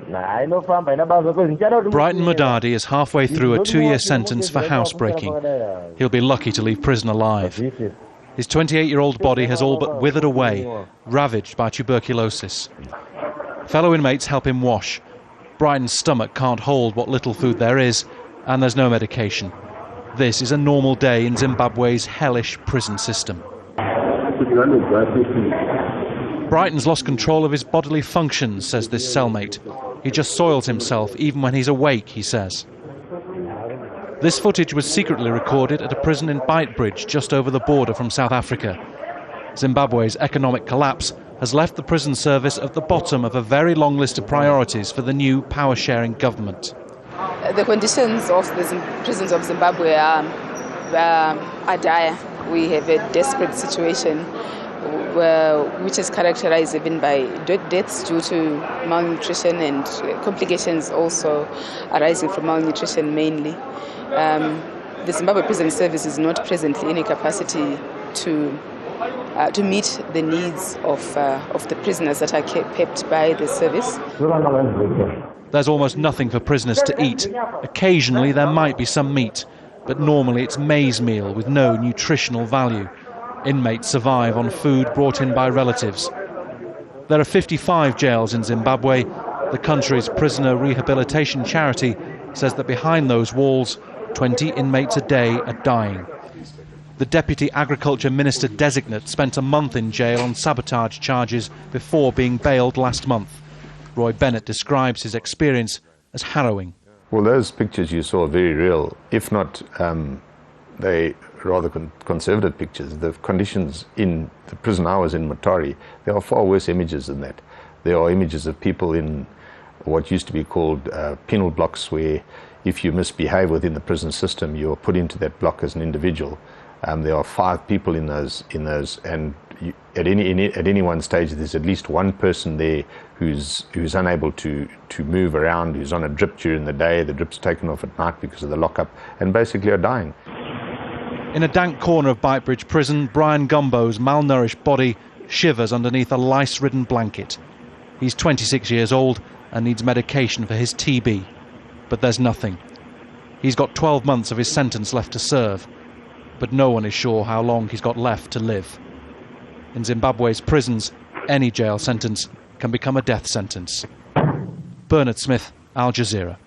Brighton Mudadi is halfway through a 2-year sentence for housebreaking. He'll be lucky to leave prison alive. His 28-year-old body has all but withered away, ravaged by tuberculosis. Fellow inmates help him wash. Brighton's stomach can't hold what little food there is, and there's no medication. This is a normal day in Zimbabwe's hellish prison system. Brighton's lost control of his bodily functions, says this cellmate. He just soils himself even when he's awake, he says. This footage was secretly recorded at a prison in Beitbridge, just over the border from South Africa. Zimbabwe's economic collapse has left the prison service at the bottom of a very long list of priorities for the new power-sharing government. The conditions of the prisons of Zimbabwe are dire. We have a desperate situation which is characterized even by deaths due to malnutrition and complications also arising from malnutrition mainly. The Zimbabwe Prison Service is not presently in a capacity to meet the needs of the prisoners that are kept by the service. There's almost nothing for prisoners to eat. Occasionally there might be some meat, but normally it's maize meal with no nutritional value. Inmates survive on food brought in by relatives. There are 55 jails in Zimbabwe. The country's prisoner rehabilitation charity says that behind those walls, 20 inmates a day are dying. The Deputy Agriculture Minister designate spent a month in jail on sabotage charges before being bailed last month. Roy Bennett describes his experience as harrowing. Well, those pictures you saw are very real, if not they rather conservative pictures. The conditions in the prison I was in, Mutare, there are far worse images than that. There are images of people in what used to be called penal blocks, where if you misbehave within the prison system, you're put into that block as an individual. There are 5 people in those, and at any one stage, there's at least one person there who's unable to move around, who's on a drip during the day. The drip's taken off at night because of the lockup, and basically are dying. In a dank corner of Beitbridge prison, Brian Gumbo's malnourished body shivers underneath a lice-ridden blanket. He's 26 years old and needs medication for his TB. But there's nothing. He's got 12 months of his sentence left to serve, but no one is sure how long he's got left to live. In Zimbabwe's prisons, any jail sentence can become a death sentence. Bernard Smith, Al Jazeera.